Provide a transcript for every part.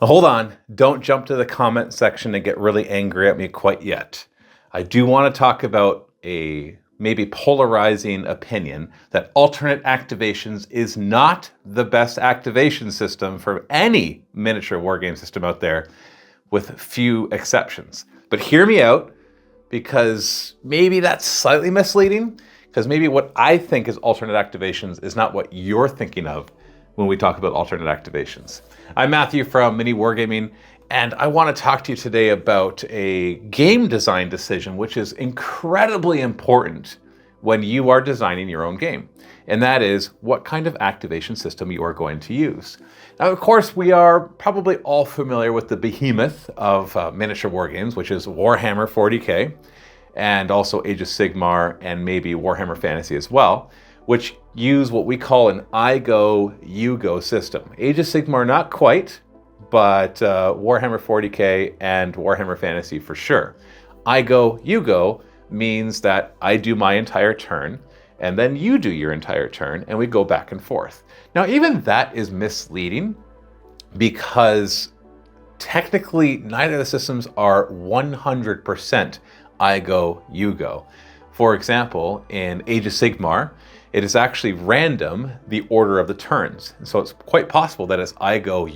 Hold on, don't jump to the comment section and get really angry at me quite yet. I do want to talk about a maybe polarizing opinion that alternate activations is not the best activation system for any miniature wargame system out there, with few exceptions. But hear me out, because maybe that's slightly misleading, because maybe what I think is alternate activations is not what you're thinking of when we talk about alternate activations. I'm Matthew from Mini Wargaming, and I want to talk to you today about a game design decision which is incredibly important when you are designing your own game. And that is what kind of activation system you are going to use. Now, of course, we are probably all familiar with the behemoth of miniature wargames, which is Warhammer 40k, and also Age of Sigmar, and maybe Warhammer Fantasy as well, which use what we call an I go, you go system. Age of Sigmar, not quite, but Warhammer 40k and Warhammer Fantasy for sure. I go, you go means that I do my entire turn, and then you do your entire turn, and we go back and forth. Now, even that is misleading, because technically neither of the systems are 100% I go, you go. For example, in Age of Sigmar, it is actually random, the order of the turns. So it's quite possible that it's I go,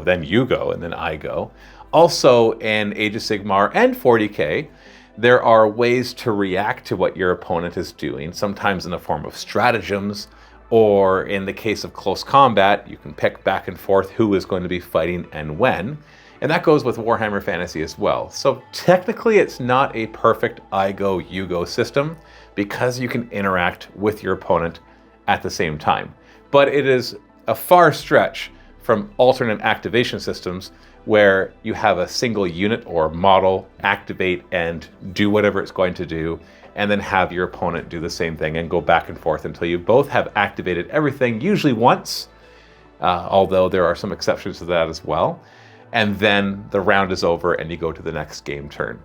then you go, and then I go. Also in Age of Sigmar and 40k, there are ways to react to what your opponent is doing, sometimes in the form of stratagems, or in the case of close combat, you can pick back and forth who is going to be fighting and when. And that goes with Warhammer Fantasy as well. So technically it's not a perfect I go, you go system, because you can interact with your opponent at the same time. But it is a far stretch from alternate activation systems where you have a single unit or model activate and do whatever it's going to do, and then have your opponent do the same thing and go back and forth until you both have activated everything, usually once, although there are some exceptions to that as well. And then the round is over and you go to the next game turn.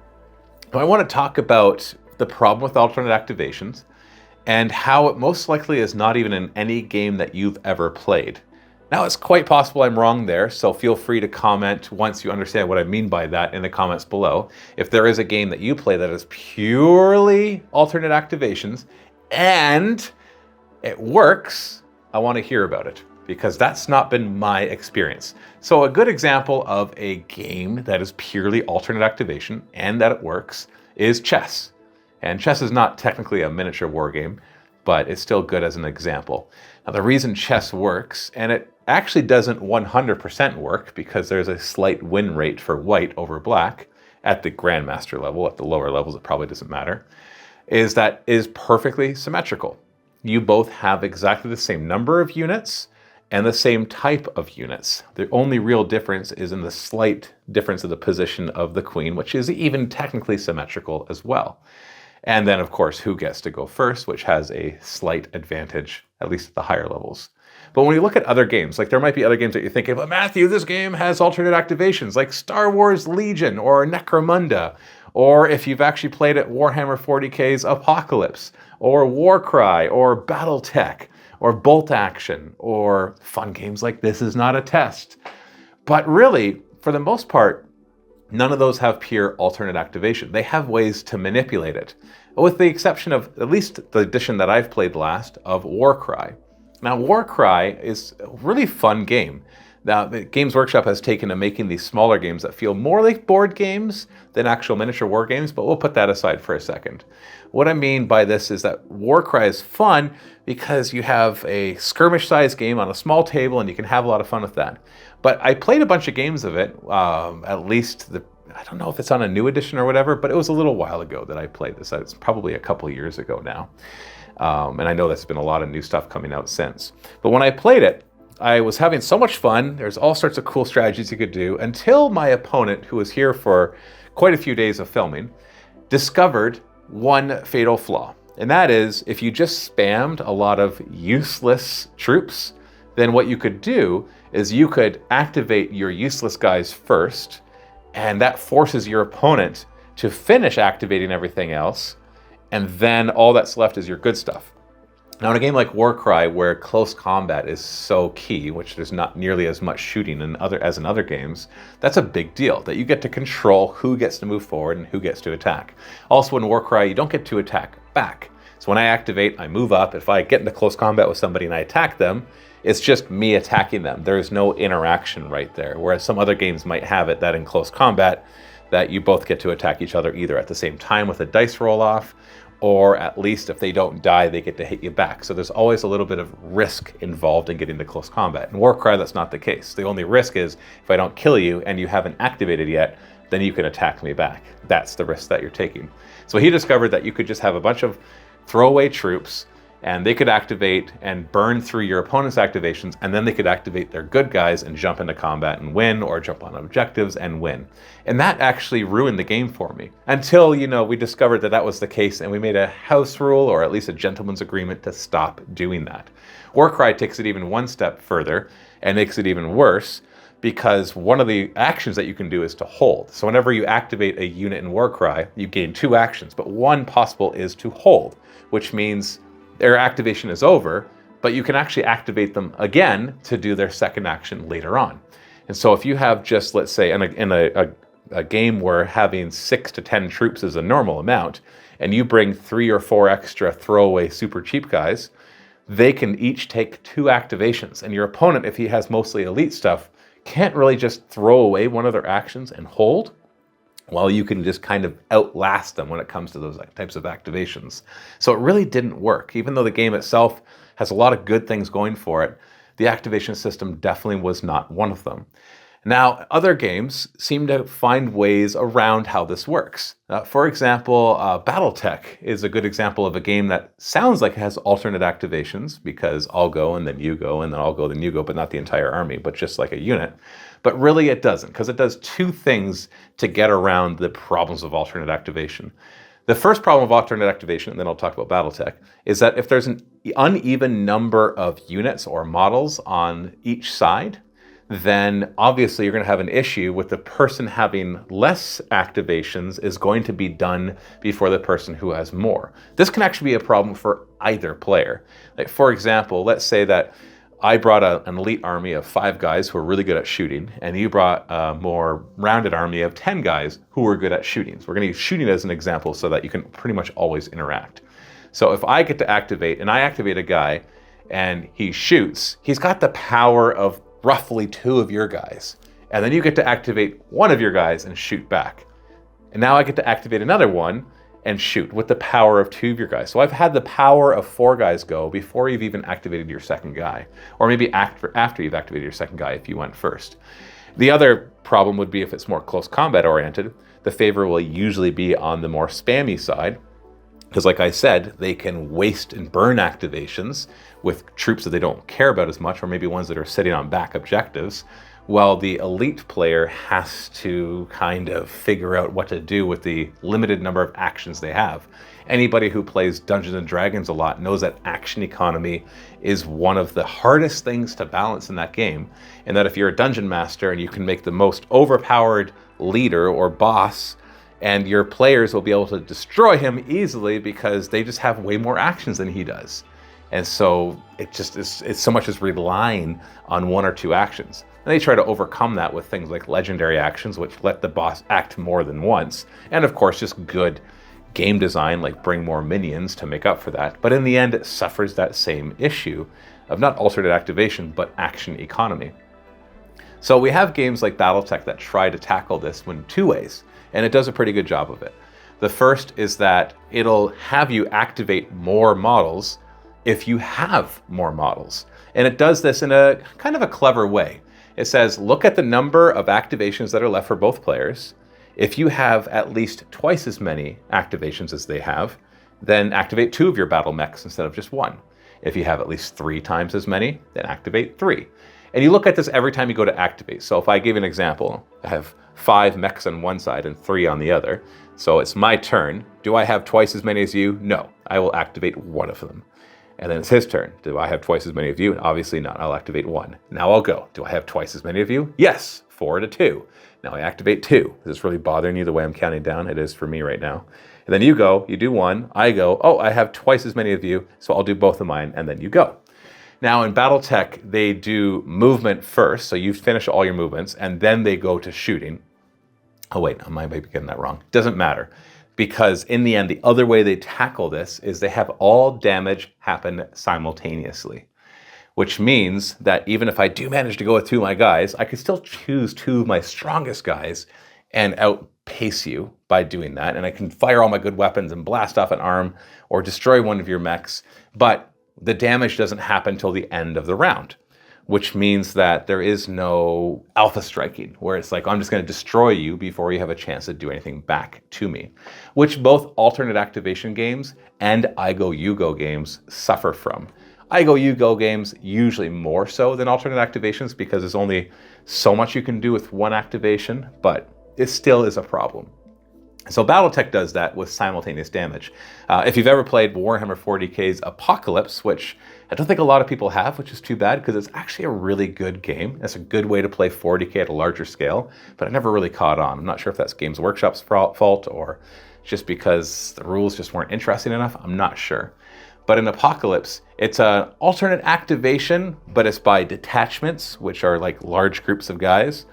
Now, I want to talk about the problem with alternate activations and how it most likely is not even in any game that you've ever played. Now, it's quite possible I'm wrong there, so feel free to comment once you understand what I mean by that in the comments below. If there is a game that you play that is purely alternate activations and it works, I want to hear about it, because that's not been my experience. So a good example of a game that is purely alternate activation and that it works is chess. And chess is not technically a miniature war game, but it's still good as an example. Now, the reason chess works, and it actually doesn't 100% work because there's a slight win rate for white over black at the grandmaster level. At the lower levels, it probably doesn't matter, is that it is perfectly symmetrical. You both have exactly the same number of units and the same type of units. The only real difference is in the slight difference of the position of the queen, which is even technically symmetrical as well. And then, of course, who gets to go first, which has a slight advantage, at least at the higher levels. But when you look at other games, like there might be other games that you're thinking, but Matthew, this game has alternate activations, like Star Wars Legion or Necromunda, or if you've actually played at Warhammer 40k's Apocalypse, or Warcry, or Battletech, or Bolt Action, or fun games like This Is Not a Test. But really, for the most part, none of those have pure alternate activation. They have ways to manipulate it, with the exception of at least the edition that I've played last of Warcry. Now, Warcry is a really fun game. Now, the Games Workshop has taken to making these smaller games that feel more like board games than actual miniature war games, but we'll put that aside for a second. What I mean by this is that Warcry is fun because you have a skirmish-sized game on a small table and you can have a lot of fun with that. But I played a bunch of games of it, at least I don't know if it's on a new edition or whatever, but it was a little while ago that I played this. It's probably a couple years ago now. And I know there's been a lot of new stuff coming out since. But when I played it, I was having so much fun. There's all sorts of cool strategies you could do until my opponent, who was here for quite a few days of filming, discovered one fatal flaw. And that is, if you just spammed a lot of useless troops, then what you could do is you could activate your useless guys first, and that forces your opponent to finish activating everything else, and then all that's left is your good stuff. Now, in a game like Warcry, where close combat is so key, which there's not nearly as much shooting as in other games, that's a big deal, that you get to control who gets to move forward and who gets to attack. Also, in Warcry, you don't get to attack back. So when I activate, I move up. If I get into close combat with somebody and I attack them, it's just me attacking them. There's no interaction right there, whereas some other games might have it that in close combat, that you both get to attack each other either at the same time with a dice roll off, or at least if they don't die, they get to hit you back. So there's always a little bit of risk involved in getting to close combat. In Warcry, that's not the case. The only risk is if I don't kill you and you haven't activated yet, then you can attack me back. That's the risk that you're taking. So he discovered that you could just have a bunch of throwaway troops, and they could activate and burn through your opponent's activations, and then they could activate their good guys and jump into combat and win, or jump on objectives and win. And that actually ruined the game for me. Until, we discovered that that was the case, and we made a house rule, or at least a gentleman's agreement, to stop doing that. Warcry takes it even one step further, and makes it even worse, because one of the actions that you can do is to hold. So whenever you activate a unit in Warcry, you gain 2 actions, but one possible is to hold, which means their activation is over, but you can actually activate them again to do their second action later on. And so if you have just, let's say, in a game where having 6 to 10 troops is a normal amount, and you bring 3 or 4 extra throwaway super cheap guys, they can each take 2 activations. And your opponent, if he has mostly elite stuff, can't really just throw away one of their actions and hold, while you can just kind of outlast them when it comes to those types of activations. So it really didn't work. Even though the game itself has a lot of good things going for it, the activation system definitely was not one of them. Now, other games seem to find ways around how this works. For example, Battletech is a good example of a game that sounds like it has alternate activations, because I'll go and then you go and then I'll go then you go, but not the entire army, but just like a unit. But really it doesn't, because it does 2 things to get around the problems of alternate activation. The first problem of alternate activation, and then I'll talk about Battletech, is that if there's an uneven number of units or models on each side, then obviously you're going to have an issue with the person having less activations is going to be done before the person who has more. This can actually be a problem for either player. Like, for example, let's say that I brought an elite army of 5 guys who are really good at shooting, and you brought a more rounded army of 10 guys who are good at shooting. So we're going to use shooting as an example so that you can pretty much always interact. So if I get to activate, and I activate a guy, and he shoots, he's got the power of roughly 2 of your guys. And then you get to activate 1 of your guys and shoot back. And now I get to activate another one and shoot with the power of 2 of your guys. So I've had the power of 4 guys go before you've even activated your second guy. Or maybe after you've activated your second guy if you went first. The other problem would be if it's more close combat oriented, the favor will usually be on the more spammy side. Because like I said, they can waste and burn activations with troops that they don't care about as much, or maybe ones that are sitting on back objectives, while the elite player has to kind of figure out what to do with the limited number of actions they have. Anybody who plays Dungeons and Dragons a lot knows that action economy is one of the hardest things to balance in that game, and that if you're a dungeon master and you can make the most overpowered leader or boss, and your players will be able to destroy him easily because they just have way more actions than he does. And so it's so much as relying on 1 or 2 actions. And they try to overcome that with things like legendary actions, which let the boss act more than once. And of course, just good game design, like bring more minions to make up for that. But in the end, it suffers that same issue of not alternate activation, but action economy. So we have games like Battletech that try to tackle this in 2 ways. And it does a pretty good job of it. The first is that it'll have you activate more models if you have more models. And it does this in a kind of a clever way. It says, look at the number of activations that are left for both players. If you have at least twice as many activations as they have, then activate 2 of your battle mechs instead of just 1. If you have at least 3 times as many, then activate 3. And you look at this every time you go to activate. So if I give an example, I have 5 mechs on one side and 3 on the other. So it's my turn. Do I have twice as many as you? No. I will activate 1 of them. And then it's his turn. Do I have twice as many of you? Obviously not. I'll activate 1. Now I'll go. Do I have twice as many of you? Yes. 4 to 2. Now I activate 2. Is this really bothering you the way I'm counting down? It is for me right now. And then you go, you do one, I go, oh, I have twice as many of you, so I'll do both of mine, and then you go. Now in Battletech, they do movement first, so you finish all your movements, and then they go to shooting. Oh wait, I might be getting that wrong. Doesn't matter. Because in the end, the other way they tackle this is they have all damage happen simultaneously. Which means that even if I do manage to go with 2 of my guys, I could still choose 2 of my strongest guys and outpace you by doing that. And I can fire all my good weapons and blast off an arm or destroy one of your mechs. But the damage doesn't happen till the end of the round, which means that there is no alpha striking, where it's like, I'm just going to destroy you before you have a chance to do anything back to me, which both alternate activation games and I Go, You Go games suffer from. I Go, You Go games usually more so than alternate activations because there's only so much you can do with one activation, but it still is a problem. So Battletech does that with simultaneous damage. If you've ever played Warhammer 40k's Apocalypse, which I don't think a lot of people have, which is too bad because it's actually a really good game. It's a good way to play 40k at a larger scale, but it never really caught on. I'm not sure if that's Games Workshop's fault or just because the rules just weren't interesting enough. I'm not sure. But in Apocalypse, it's an alternate activation, but it's by detachments, which are like large groups of guys,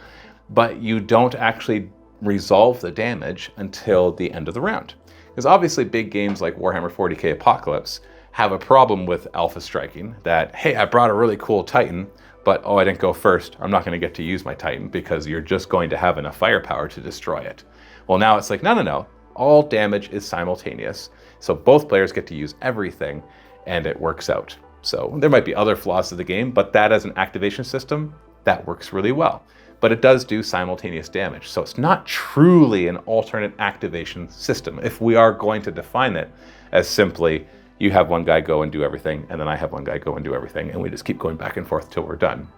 but you don't actually resolve the damage until the end of the round. Because obviously big games like Warhammer 40k Apocalypse have a problem with alpha striking, that, hey, I brought a really cool Titan, but oh, I didn't go first. I'm not going to get to use my Titan because you're just going to have enough firepower to destroy it. Well, now it's like, no. All damage is simultaneous. So both players get to use everything and it works out. So there might be other flaws to the game, but that as an activation system, that works really well. But it does do simultaneous damage. So it's not truly an alternate activation system. If we are going to define it as simply, you have one guy go and do everything, and then I have one guy go and do everything, and we just keep going back and forth till we're done.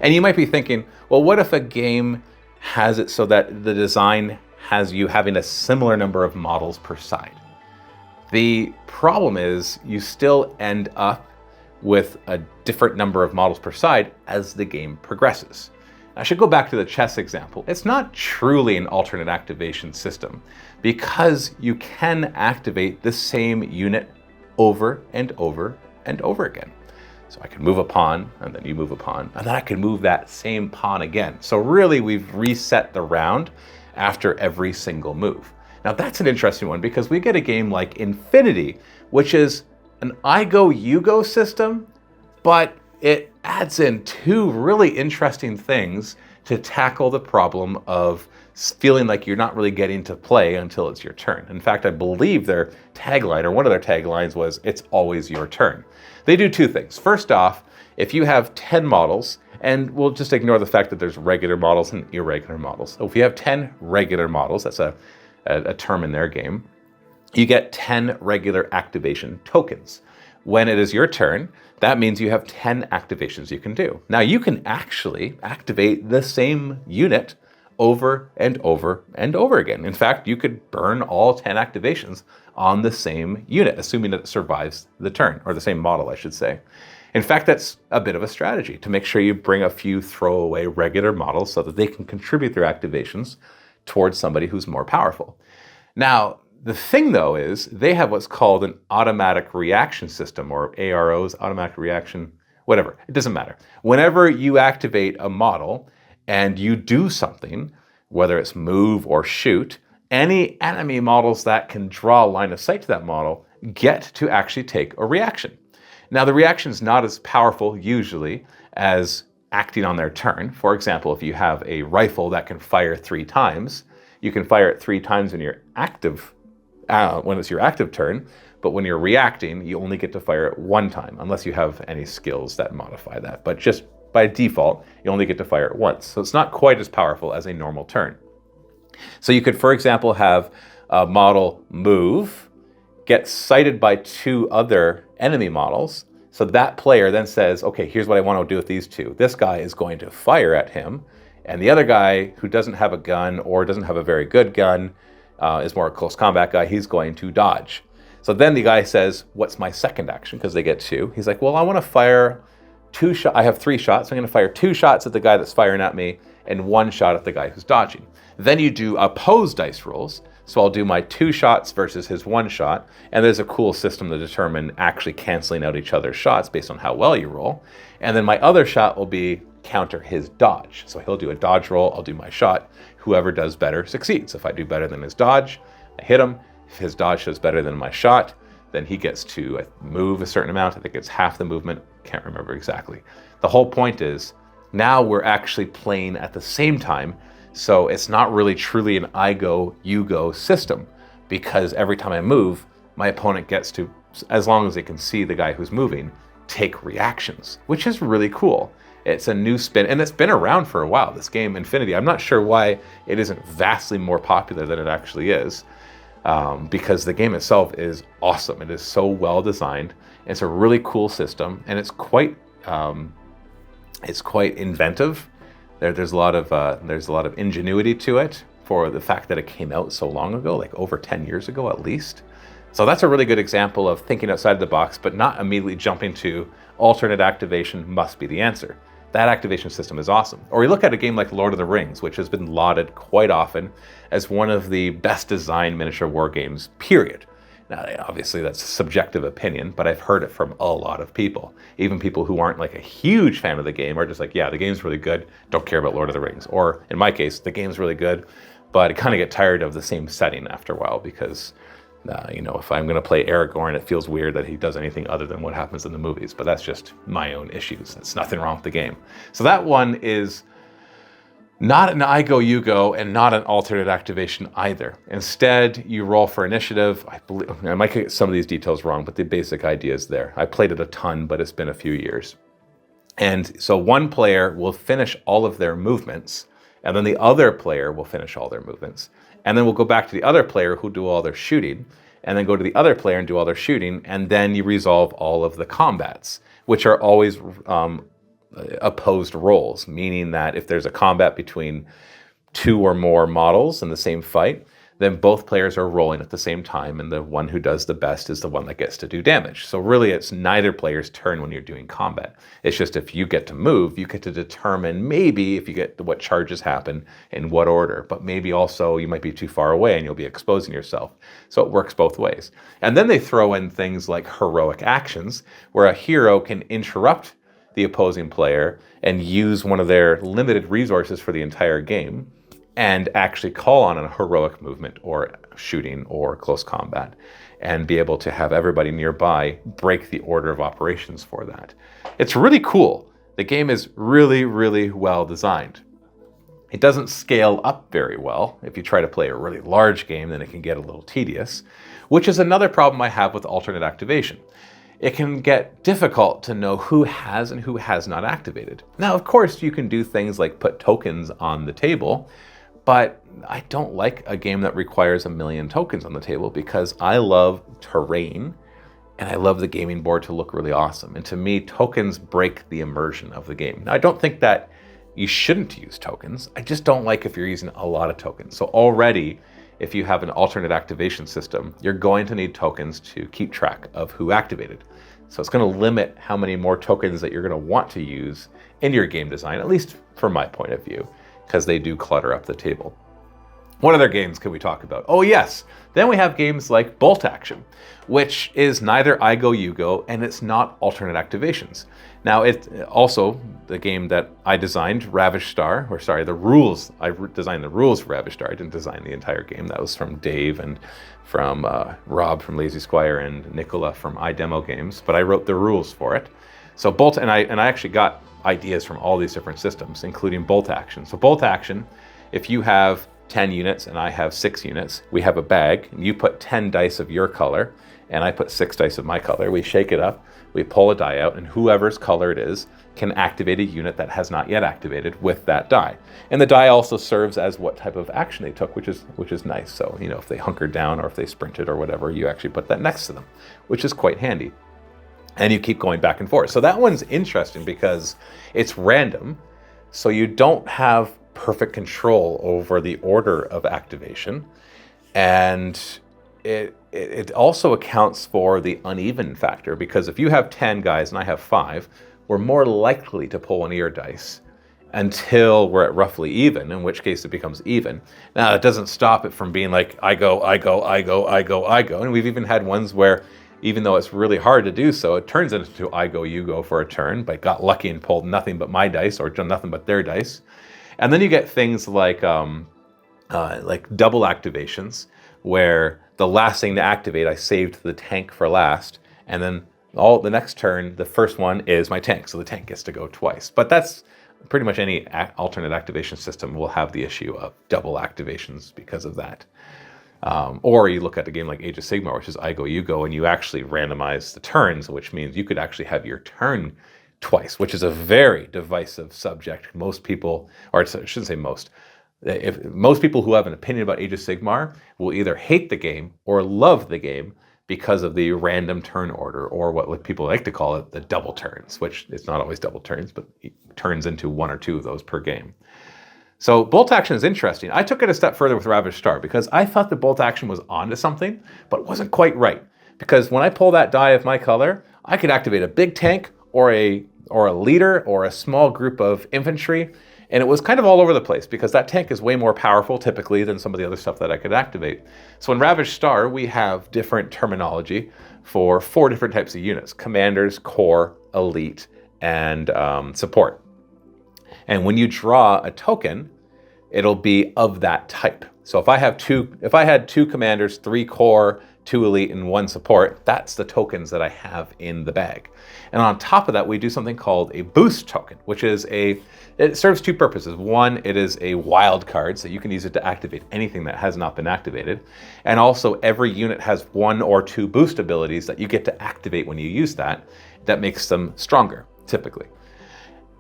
And you might be thinking, well, what if a game has it so that the design has you having a similar number of models per side? The problem is you still end up with a different number of models per side as the game progresses. I should go back to the chess example. It's not truly an alternate activation system because you can activate the same unit over and over and over again. So I can move a pawn, and then you move a pawn, and then I can move that same pawn again. So really we've reset the round after every single move. Now that's an interesting one because we get a game like Infinity, which is an I Go, You Go system, but it adds in 2 really interesting things to tackle the problem of feeling like you're not really getting to play until it's your turn. In fact, I believe their tagline, or one of their taglines was, it's always your turn. They do 2 things. First off, if you have 10 models, and we'll just ignore the fact that there's regular models and irregular models. So if you have 10 regular models, that's a term in their game, you get 10 regular activation tokens. When it is your turn, that means you have 10 activations you can do. Now you can actually activate the same unit over and over and over again. In fact, you could burn all 10 activations on the same unit, assuming that it survives the turn, or the same model, I should say. In fact, that's a bit of a strategy to make sure you bring a few throwaway regular models so that they can contribute their activations towards somebody who's more powerful. Now, the thing though is they have what's called an automatic reaction system, or AROs, automatic reaction, whatever, it doesn't matter. Whenever you activate a model and you do something, whether it's move or shoot, any enemy models that can draw line of sight to that model get to actually take a reaction. Now the reaction is not as powerful usually as acting on their turn. For example, if you have a rifle that can fire 3 times, you can fire it 3 times when you're active, when it's your active turn, but when you're reacting, you only get to fire it 1 time, unless you have any skills that modify that. But just by default, you only get to fire it once. So it's not quite as powerful as a normal turn. So you could, for example, have a model move, get sighted by 2 other enemy models. So that player then says, okay, here's what I want to do with these 2. This guy is going to fire at him, and the other guy who doesn't have a gun or doesn't have a very good gun, is more a close combat guy, he's going to dodge. So then the guy says, what's my second action? Because they get 2. He's like, well, I want to fire 2 shots. I have 3 shots. So I'm going to fire 2 shots at the guy that's firing at me and 1 shot at the guy who's dodging. Then you do opposed dice rolls. So I'll do my 2 shots versus his 1 shot. And there's a cool system to determine actually canceling out each other's shots based on how well you roll. And then my other shot will be counter his dodge. So he'll do a dodge roll, I'll do my shot. Whoever does better succeeds. If I do better than his dodge, I hit him. If his dodge does better than my shot, then he gets to move a certain amount. I think it's half the movement. Can't remember exactly. The whole point is now we're actually playing at the same time. So it's not really truly an I go, you go system, because every time I move, my opponent gets to, as long as they can see the guy who's moving, take reactions, which is really cool. It's a new spin, and it's been around for a while, this game, Infinity. I'm not sure why it isn't vastly more popular than it actually is, because the game itself is awesome. It is so well designed. It's a really cool system, and it's quite inventive. There's a lot of ingenuity to it for the fact that it came out so long ago, like over 10 years ago at least. So that's a really good example of thinking outside the box, but not immediately jumping to alternate activation must be the answer. That activation system is awesome. Or you look at a game like Lord of the Rings, which has been lauded quite often as one of the best designed miniature war games, period. Now, obviously that's a subjective opinion, but I've heard it from a lot of people. Even people who aren't like a huge fan of the game are just like, yeah, the game's really good, don't care about Lord of the Rings. Or in my case, the game's really good, but I kind of get tired of the same setting after a while because, if I'm going to play Aragorn, it feels weird that he does anything other than what happens in the movies. But that's just my own issues. It's nothing wrong with the game. So that one is not an I go, you go, and not an alternate activation either. Instead, you roll for initiative. I might get some of these details wrong, but the basic idea is there. I played it a ton, but it's been a few years. And so one player will finish all of their movements, and then the other player will finish all their movements. And then we'll go back to the other player who do all their shooting, and then go to the other player and do all their shooting, and then you resolve all of the combats, which are always opposed rolls, meaning that if there's a combat between 2 or more models in the same fight, then both players are rolling at the same time, and the one who does the best is the one that gets to do damage. So really, it's neither player's turn when you're doing combat. It's just if you get to move, you get to determine maybe if you get what charges happen in what order, but maybe also you might be too far away and you'll be exposing yourself. So it works both ways. And then they throw in things like heroic actions, where a hero can interrupt the opposing player and use one of their limited resources for the entire game and actually call on a heroic movement or shooting or close combat and be able to have everybody nearby break the order of operations for that. It's really cool. The game is really, really well designed. It doesn't scale up very well. If you try to play a really large game, then it can get a little tedious, which is another problem I have with alternate activation. It can get difficult to know who has and who has not activated. Now, of course, you can do things like put tokens on the table, but I don't like a game that requires 1 million tokens on the table because I love terrain and I love the gaming board to look really awesome. And to me, tokens break the immersion of the game. Now, I don't think that you shouldn't use tokens. I just don't like if you're using a lot of tokens. So already, if you have an alternate activation system, you're going to need tokens to keep track of who activated. So it's going to limit how many more tokens that you're going to want to use in your game design, at least from my point of view, because they do clutter up the table. What other games can we talk about? Oh yes, then we have games like Bolt Action, which is neither I go, you go, and it's not alternate activations. Now, it also, the game that I designed, Ravaged Star, the rules, I designed the rules for Ravaged Star. I didn't design the entire game. That was from Dave and from Rob from Lazy Squire and Nicola from iDemo Games, but I wrote the rules for it. So Bolt, and I actually got ideas from all these different systems, including Bolt Action. So Bolt Action, if you have 10 units and I have 6 units, we have a bag, and you put 10 dice of your color, and I put 6 dice of my color. We shake it up, we pull a die out, and whoever's color it is can activate a unit that has not yet activated with that die. And the die also serves as what type of action they took, which is nice. So, if they hunkered down or if they sprinted or whatever, you actually put that next to them, which is quite handy. And you keep going back and forth. So that one's interesting because it's random, so you don't have perfect control over the order of activation, and it also accounts for the uneven factor, because if you have 10 guys and I have 5, we're more likely to pull an ear dice until we're at roughly even, in which case it becomes even. Now, it doesn't stop it from being like, I go, I go, I go, I go, I go. And we've even had ones where, even though it's really hard to do so, it turns into I go, you go for a turn, but got lucky and pulled nothing but my dice or done nothing but their dice. And then you get things like double activations, where the last thing to activate, I saved the tank for last, and then the next turn, the first one is my tank, so the tank gets to go twice. But that's pretty much any alternate activation system will have the issue of double activations because of that. Or you look at a game like Age of Sigmar, which is I go, you go, and you actually randomize the turns, which means you could actually have your turn twice, which is a very divisive subject. Most people, or I shouldn't say most, if most people who have an opinion about Age of Sigmar will either hate the game or love the game because of the random turn order, or what people like to call it, the double turns, which it's not always double turns, but it turns into one or two of those per game. So bolt action is interesting. I took it a step further with Ravaged Star because I thought the bolt action was onto something, but it wasn't quite right. Because when I pull that die of my color, I could activate a big tank or a leader or a small group of infantry, and it was kind of all over the place because that tank is way more powerful typically than some of the other stuff that I could activate. So in Ravaged Star, we have different terminology for 4 different types of units: commanders, core, elite, and support. And when you draw a token, it'll be of that type. So if I had 2 commanders, 3 core, 2 elite, and 1 support, that's the tokens that I have in the bag. And on top of that, we do something called a boost token, which is it serves 2 purposes. One, it is a wild card, so you can use it to activate anything that has not been activated. And also, every unit has 1 or 2 boost abilities that you get to activate when you use that. That makes them stronger, typically.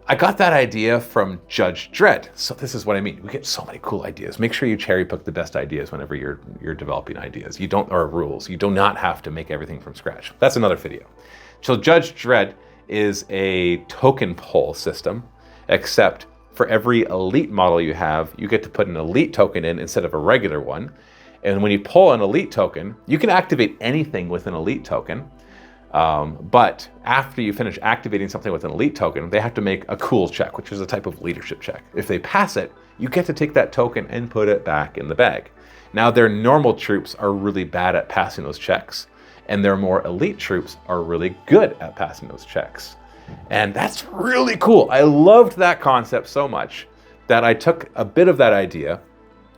I got that idea from Judge Dredd. So this is what I mean. We get so many cool ideas. Make sure you cherry pick the best ideas whenever you're developing ideas. Or rules. You do not have to make everything from scratch. That's another video. So Judge Dredd is a token pull system, except for every elite model you have, you get to put an elite token in instead of a regular one. And when you pull an elite token, you can activate anything with an elite token. But after you finish activating something with an elite token, they have to make a cool check, which is a type of leadership check. If they pass it, you get to take that token and put it back in the bag. Now, their normal troops are really bad at passing those checks, and their more elite troops are really good at passing those checks. And that's really cool. I loved that concept so much that I took a bit of that idea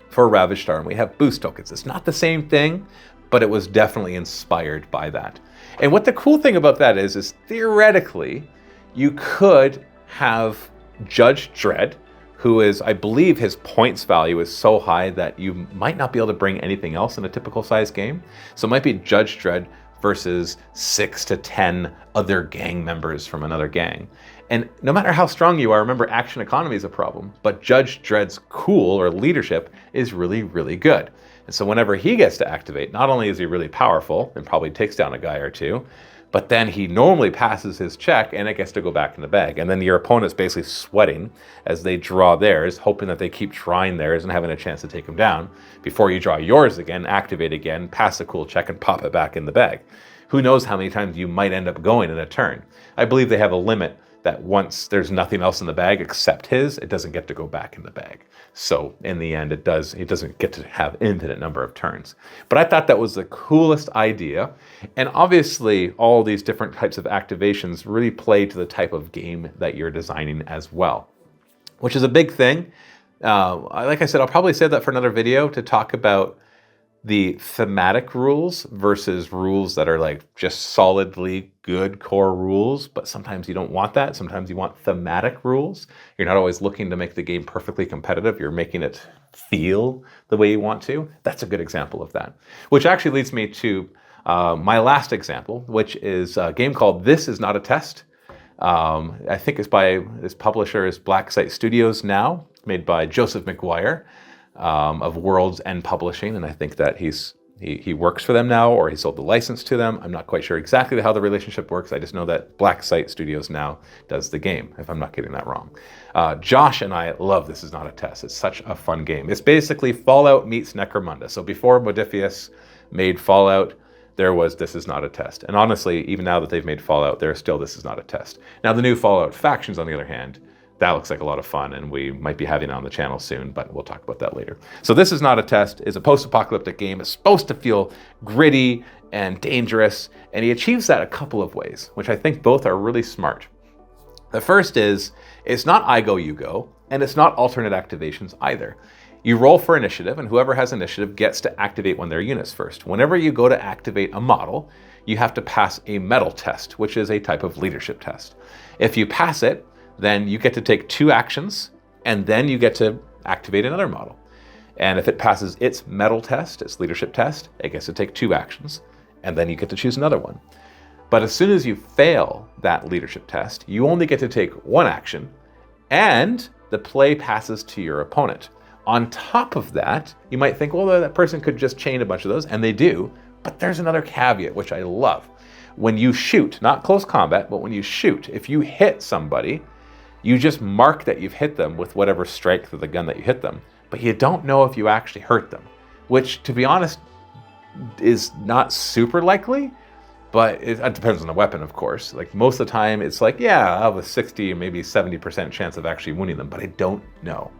for Ravaged Star, and we have boost tokens. It's not the same thing, but it was definitely inspired by that. And what the cool thing about that is theoretically, you could have Judge Dredd, who is, I believe his points value is so high that you might not be able to bring anything else in a typical size game. So it might be Judge Dredd versus 6 to 10 other gang members from another gang. And no matter how strong you are, remember, action economy is a problem, but Judge Dredd's cool or leadership is really, really good. And so whenever he gets to activate, not only is he really powerful and probably takes down a guy or 2, but then he normally passes his check and it gets to go back in the bag. And then your opponent's basically sweating as they draw theirs, hoping that they keep trying theirs and having a chance to take them down before you draw yours again, activate again, pass a cool check and pop it back in the bag. Who knows how many times you might end up going in a turn. I believe they have a limit that once there's nothing else in the bag except his, it doesn't get to go back in the bag. So in the end, it doesn't get to have infinite number of turns. But I thought that was the coolest idea. And obviously, all these different types of activations really play to the type of game that you're designing as well, which is a big thing. Like I said, I'll probably save that for another video to talk about the thematic rules versus rules that are like just solidly good core rules, but sometimes you don't want that. Sometimes you want thematic rules. You're not always looking to make the game perfectly competitive. You're making it feel the way you want to. That's a good example of that, which actually leads me to my last example, which is a game called This Is Not a Test. I think it's by this publisher is Black Site Studios now, made by Joseph McGuire. Of World's End Publishing, and I think that he works for them now, or he sold the license to them. I'm not quite sure exactly how the relationship works. I just know that Black Site Studios now does the game, if I'm not getting that wrong. Josh and I love This Is Not a Test. It's such a fun game. It's basically Fallout meets Necromunda. So before Modifius made Fallout, there was This Is Not a Test. And honestly, even now that they've made Fallout, there's still This Is Not a Test. Now the new Fallout factions, on the other hand, that looks like a lot of fun, and we might be having it on the channel soon, but we'll talk about that later. So this is not a test. It's a post-apocalyptic game. It's supposed to feel gritty and dangerous, and he achieves that a couple of ways, which I think both are really smart. The first is, it's not I go, you go, and it's not alternate activations either. You roll for initiative, and whoever has initiative gets to activate one of their units first. Whenever you go to activate a model, you have to pass a mettle test, which is a type of leadership test. If you pass it, then you get to take 2 actions, and then you get to activate another model. And if it passes its mettle test, its leadership test, it gets to take 2 actions, and then you get to choose another one. But as soon as you fail that leadership test, you only get to take 1 action, and the play passes to your opponent. On top of that, you might think, well, that person could just chain a bunch of those, and they do, but there's another caveat, which I love. When you shoot, not close combat, but when you shoot, if you hit somebody, you just mark that you've hit them with whatever strength of the gun that you hit them, but you don't know if you actually hurt them, which, to be honest, is not super likely, but it depends on the weapon, of course. Like, most of the time, it's like, yeah, I have a 60, maybe 70% chance of actually wounding them, but I don't know.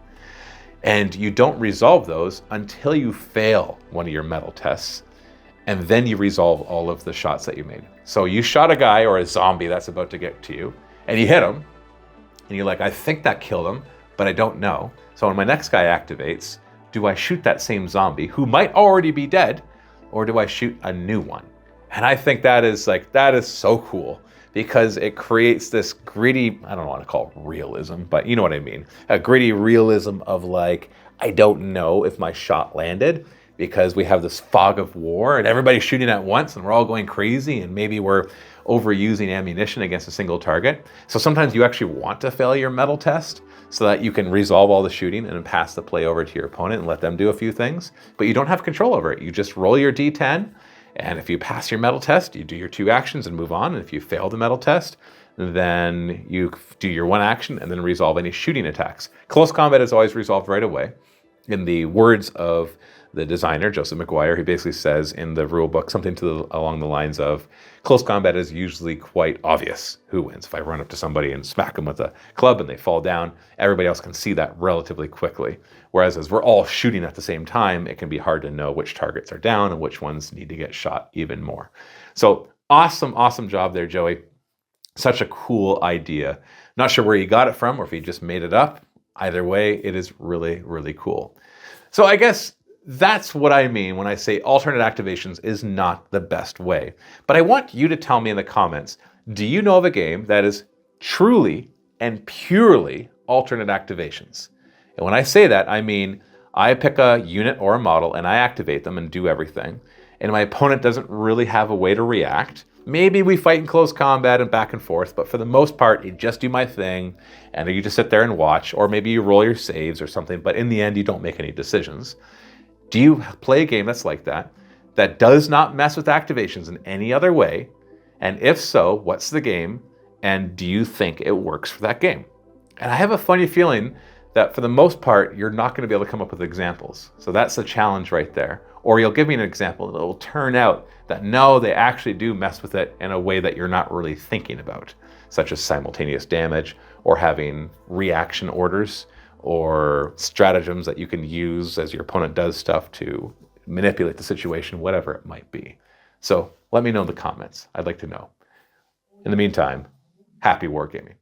And you don't resolve those until you fail one of your mettle tests, and then you resolve all of the shots that you made. So you shot a guy or a zombie that's about to get to you, and you hit him, and you're like, I think that killed him, but I don't know. So when my next guy activates, do I shoot that same zombie who might already be dead, or do I shoot a new one? And I think that is so cool, because it creates this gritty, I don't want to call it realism, but you know what I mean. A gritty realism of like, I don't know if my shot landed, because we have this fog of war and everybody's shooting at once and we're all going crazy, and maybe we're overusing ammunition against a single target. So sometimes you actually want to fail your mettle test so that you can resolve all the shooting and then pass the play over to your opponent and let them do a few things. But you don't have control over it. You just roll your D10, and if you pass your mettle test, you do your 2 actions and move on. And if you fail the mettle test, then you do your 1 action and then resolve any shooting attacks. Close combat is always resolved right away. In the words of the designer, Joseph McGuire, he basically says in the rule book something along the lines of, close combat is usually quite obvious who wins. If I run up to somebody and smack them with a club and they fall down, everybody else can see that relatively quickly. Whereas as we're all shooting at the same time, it can be hard to know which targets are down and which ones need to get shot even more. So awesome, awesome job there, Joey. Such a cool idea. Not sure where you got it from or if he just made it up. Either way, it is really, really cool. So I guess that's what I mean when I say alternate activations is not the best way. But I want you to tell me in the comments, do you know of a game that is truly and purely alternate activations? And when I say that, I mean I pick a unit or a model and I activate them and do everything, and my opponent doesn't really have a way to react. Maybe we fight in close combat and back and forth, but for the most part, you just do my thing, and you just sit there and watch, or maybe you roll your saves or something, but in the end, you don't make any decisions. Do you play a game that's like that, that does not mess with activations in any other way? And if so, what's the game? And do you think it works for that game? And I have a funny feeling that for the most part, you're not going to be able to come up with examples. So that's the challenge right there. Or you'll give me an example and it'll turn out that no, they actually do mess with it in a way that you're not really thinking about, such as simultaneous damage or having reaction orders or stratagems that you can use as your opponent does stuff to manipulate the situation, whatever it might be. So let me know in the comments. I'd like to know. In the meantime, happy wargaming.